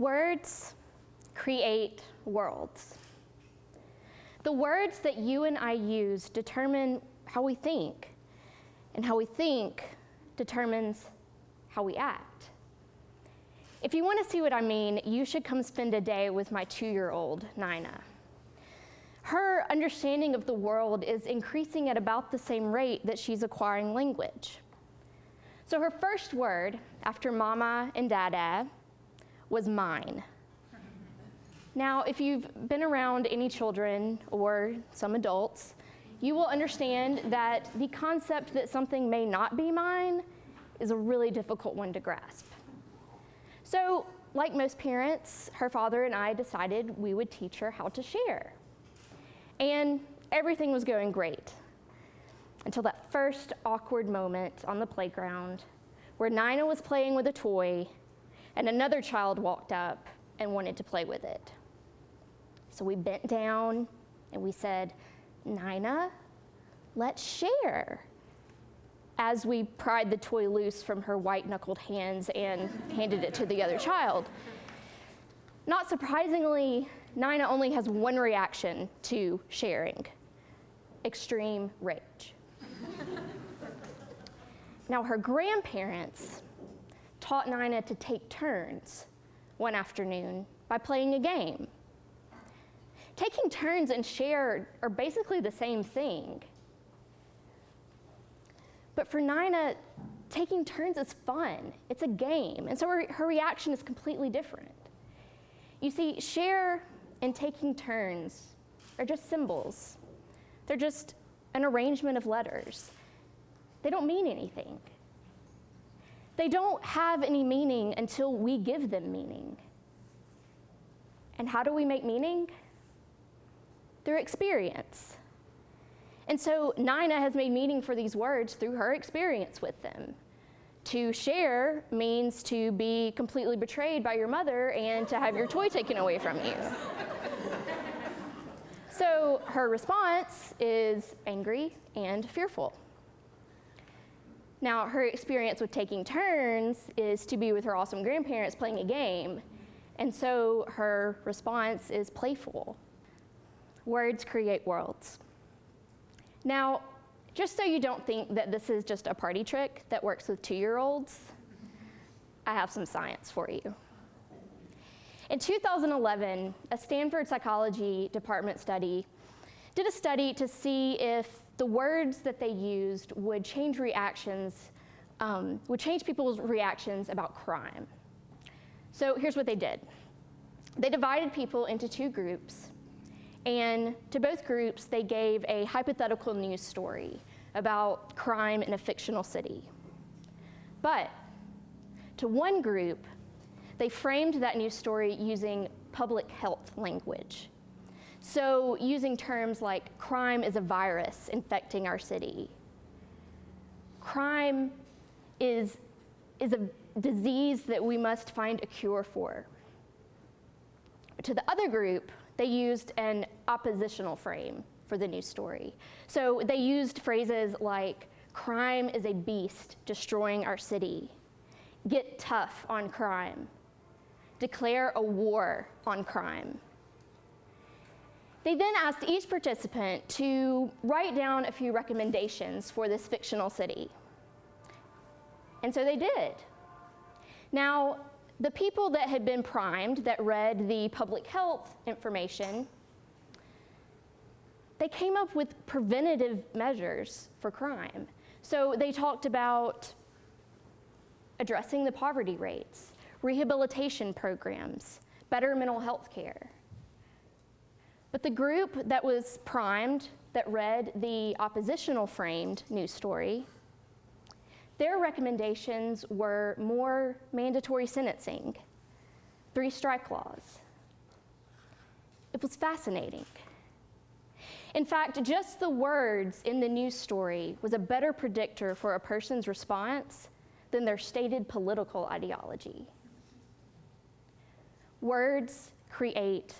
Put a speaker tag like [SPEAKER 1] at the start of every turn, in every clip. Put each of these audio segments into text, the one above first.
[SPEAKER 1] Words create worlds. The words that you and I use determine how we think, and how we think determines how we act. If you want to see what I mean, you should come spend a day with my 2-year-old, Nina. Her understanding of the world is increasing at about the same rate that she's acquiring language. So her first word, after mama and dada, was mine. Now, if you've been around any children or some adults, you will understand that the concept that something may not be mine is a really difficult one to grasp. So, like most parents, her father and I decided we would teach her how to share. And everything was going great until that first awkward moment on the playground where Nina was playing with a toy and another child walked up and wanted to play with it. So we bent down and we said, "Nina, let's share," as we pried the toy loose from her white-knuckled hands and handed it to the other child. Not surprisingly, Nina only has one reaction to sharing: extreme rage. Now, her grandparents taught Nina to take turns one afternoon by playing a game. Taking turns and share are basically the same thing. But for Nina, taking turns is fun. It's a game. And so her reaction is completely different. You see, share and taking turns are just symbols. They're just an arrangement of letters. They don't mean anything. They don't have any meaning until we give them meaning. And how do we make meaning? Through experience. And so Nina has made meaning for these words through her experience with them. To share means to be completely betrayed by your mother and to have your toy taken away from you. So her response is angry and fearful. Now, her experience with taking turns is to be with her awesome grandparents playing a game, and so her response is playful. Words create worlds. Now, just so you don't think that this is just a party trick that works with 2-year-olds, I have some science for you. In 2011, a Stanford psychology department study did a study to see if the words that they used would change people's reactions about crime. So here's what they did. They divided people into 2 groups, and to both groups, they gave a hypothetical news story about crime in a fictional city. But to one group, they framed that news story using public health language. So using terms like crime is a virus infecting our city. Crime is a disease that we must find a cure for. To the other group, they used an oppositional frame for the news story. So they used phrases like, crime is a beast destroying our city. Get tough on crime. Declare a war on crime. They then asked each participant to write down a few recommendations for this fictional city. And so they did. Now, the people that had been primed, that read the public health information, they came up with preventative measures for crime. So they talked about addressing the poverty rates, rehabilitation programs, better mental health care. But the group that was primed, that read the oppositional framed news story, their recommendations were more mandatory sentencing, 3 strike laws. It was fascinating. In fact, just the words in the news story was a better predictor for a person's response than their stated political ideology. Words create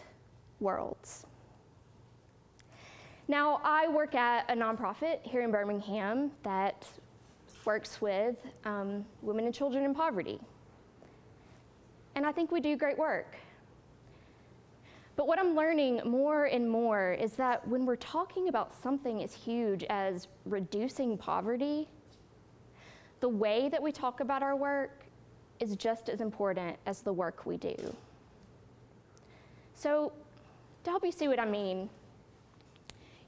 [SPEAKER 1] worlds. Now, I work at a nonprofit here in Birmingham that works with women and children in poverty. and I think we do great work. But what I'm learning more and more is that when we're talking about something as huge as reducing poverty, the way that we talk about our work is just as important as the work we do. So, to help you see what I mean,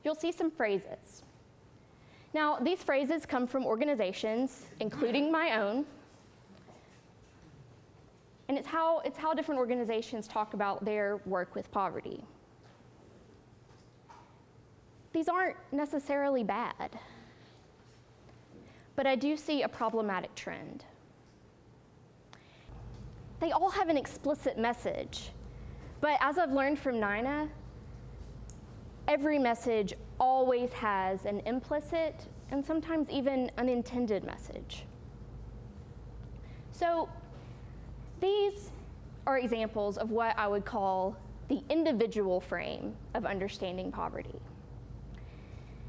[SPEAKER 1] you'll see some phrases. Now, these phrases come from organizations, including my own, and it's how different organizations talk about their work with poverty. These aren't necessarily bad, but I do see a problematic trend. They all have an explicit message, but as I've learned from Nina, every message always has an implicit and sometimes even unintended message. So these are examples of what I would call the individual frame of understanding poverty.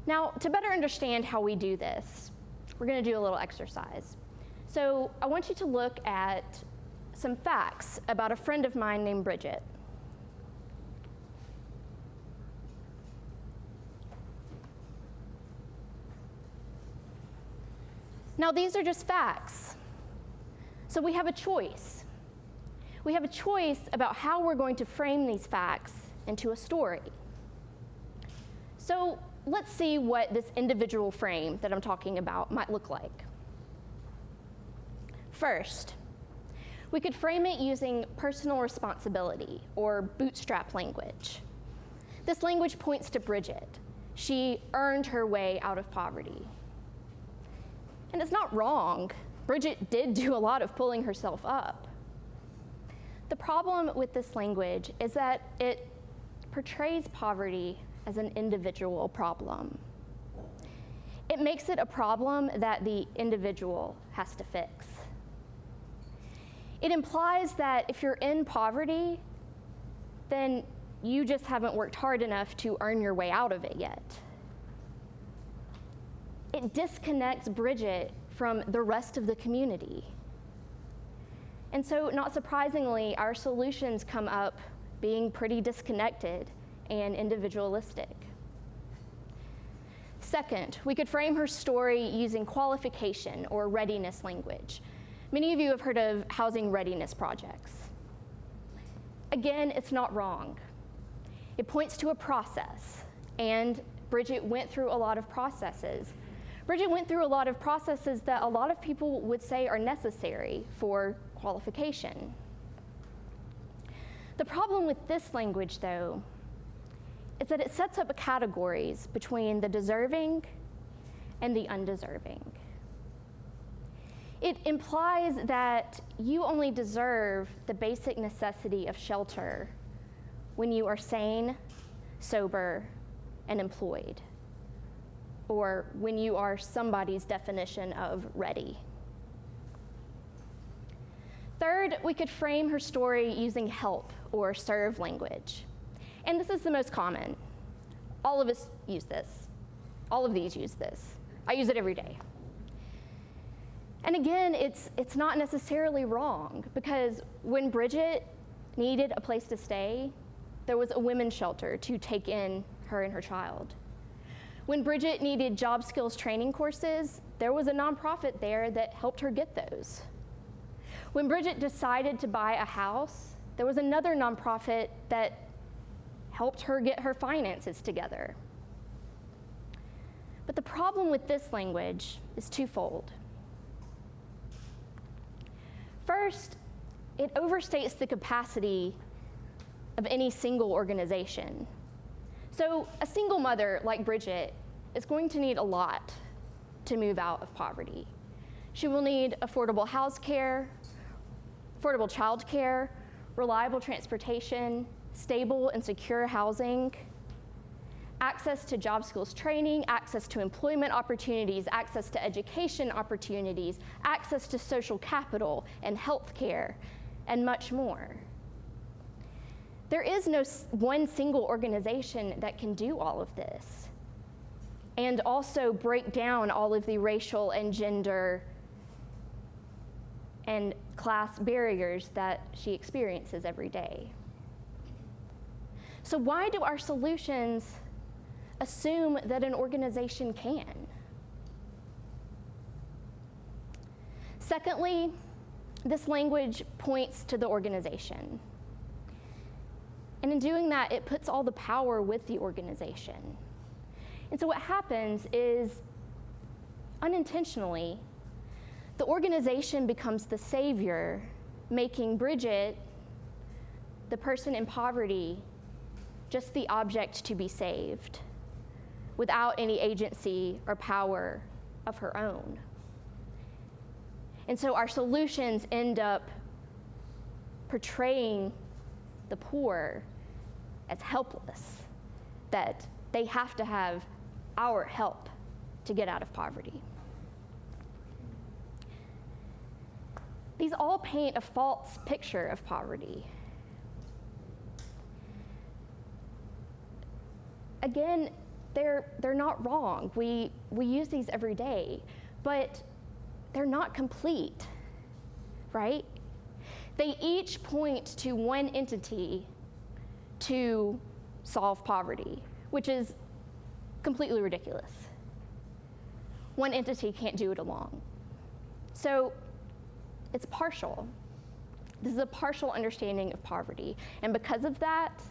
[SPEAKER 1] Now, to better understand how we do this, we're going to do a little exercise. So I want you to look at some facts about a friend of mine named Bridget. Now, these are just facts. So we have a choice. We have a choice about how we're going to frame these facts into a story. So let's see what this individual frame that I'm talking about might look like. First, we could frame it using personal responsibility or bootstrap language. This language points to Bridget. She earned her way out of poverty. And it's not wrong. Bridget did do a lot of pulling herself up. The problem with this language is that it portrays poverty as an individual problem. It makes it a problem that the individual has to fix. It implies that if you're in poverty, then you just haven't worked hard enough to earn your way out of it yet. It disconnects Bridget from the rest of the community. And so, not surprisingly, our solutions come up being pretty disconnected and individualistic. Second, we could frame her story using qualification or readiness language. Many of you have heard of housing readiness projects. Again, it's not wrong. It points to a process, and Bridget went through a lot of processes. Bridget went through a lot of processes that a lot of people would say are necessary for qualification. The problem with this language, though, is that it sets up categories between the deserving and the undeserving. It implies that you only deserve the basic necessity of shelter when you are sane, sober, and employed, or when you are somebody's definition of ready. Third, we could frame her story using help or serve language. And this is the most common. All of us use this. All of these use this. I use it every day. And again, it's not necessarily wrong, because when Bridget needed a place to stay, there was a women's shelter to take in her and her child. When Bridget needed job skills training courses, there was a nonprofit there that helped her get those. When Bridget decided to buy a house, there was another nonprofit that helped her get her finances together. But the problem with this language is twofold. First, it overstates the capacity of any single organization. So a single mother like Bridget is going to need a lot to move out of poverty. She will need affordable house care, affordable child care, reliable transportation, stable and secure housing, access to job skills training, access to employment opportunities, access to education opportunities, access to social capital and health care, and much more. There is no one single organization that can do all of this, and also break down all of the racial and gender and class barriers that she experiences every day. So why do our solutions assume that an organization can? Secondly, this language points to the organization. And in doing that, it puts all the power with the organization. And so what happens is, unintentionally, the organization becomes the savior, making Bridget, the person in poverty, just the object to be saved, without any agency or power of her own. And so our solutions end up portraying the poor as helpless, that they have to have our help to get out of poverty. These all paint a false picture of poverty. Again, they're not wrong. We use these every day, but they're not complete, right? They each point to one entity to solve poverty, which is completely ridiculous. One entity can't do it alone. So it's partial. This is a partial understanding of poverty. And because of that,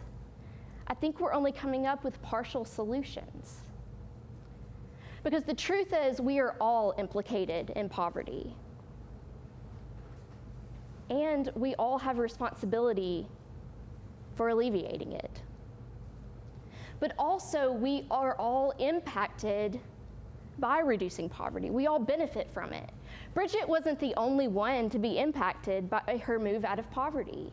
[SPEAKER 1] I think we're only coming up with partial solutions. Because the truth is, we are all implicated in poverty. And we all have a responsibility for alleviating it. But also, we are all impacted by reducing poverty. We all benefit from it. Bridget wasn't the only one to be impacted by her move out of poverty.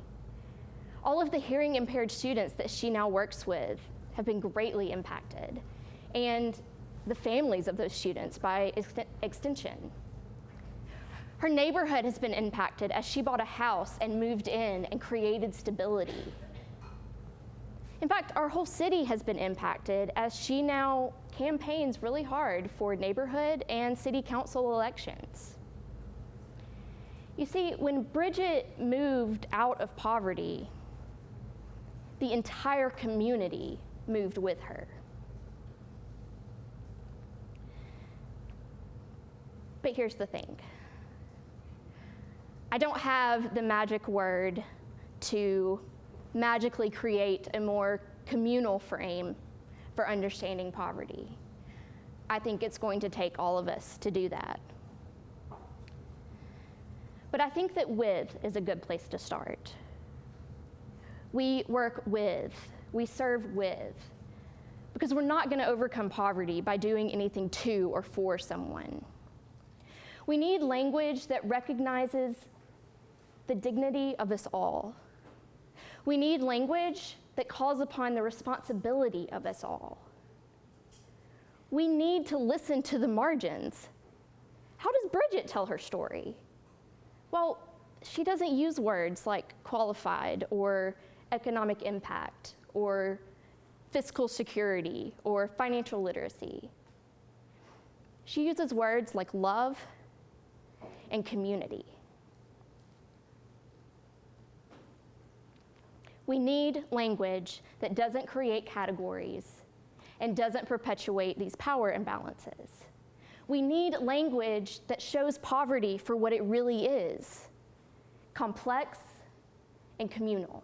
[SPEAKER 1] All of the hearing impaired students that she now works with have been greatly impacted, and the families of those students by extension. Her neighborhood has been impacted as she bought a house and moved in and created stability. In fact, our whole city has been impacted as she now campaigns really hard for neighborhood and city council elections. You see, when Bridget moved out of poverty, the entire community moved with her. But here's the thing. I don't have the magic word to magically create a more communal frame for understanding poverty. I think it's going to take all of us to do that. But I think that with is a good place to start. We work with, we serve with, because we're not going to overcome poverty by doing anything to or for someone. We need language that recognizes the dignity of us all. We need language that calls upon the responsibility of us all. We need to listen to the margins. How does Bridget tell her story? Well, she doesn't use words like qualified or economic impact or fiscal security or financial literacy. She uses words like love and community. We need language that doesn't create categories and doesn't perpetuate these power imbalances. We need language that shows poverty for what it really is, complex and communal.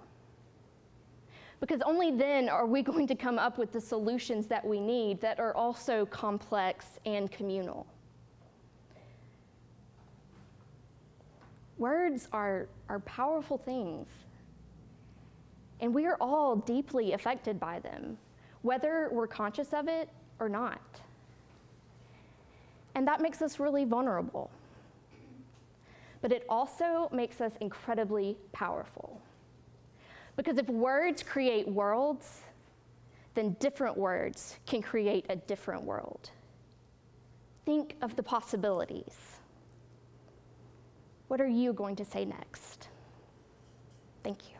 [SPEAKER 1] Because only then are we going to come up with the solutions that we need that are also complex and communal. Words are powerful things, and we are all deeply affected by them, whether we're conscious of it or not. And that makes us really vulnerable. But it also makes us incredibly powerful. Because if words create worlds, then different words can create a different world. Think of the possibilities. What are you going to say next? Thank you.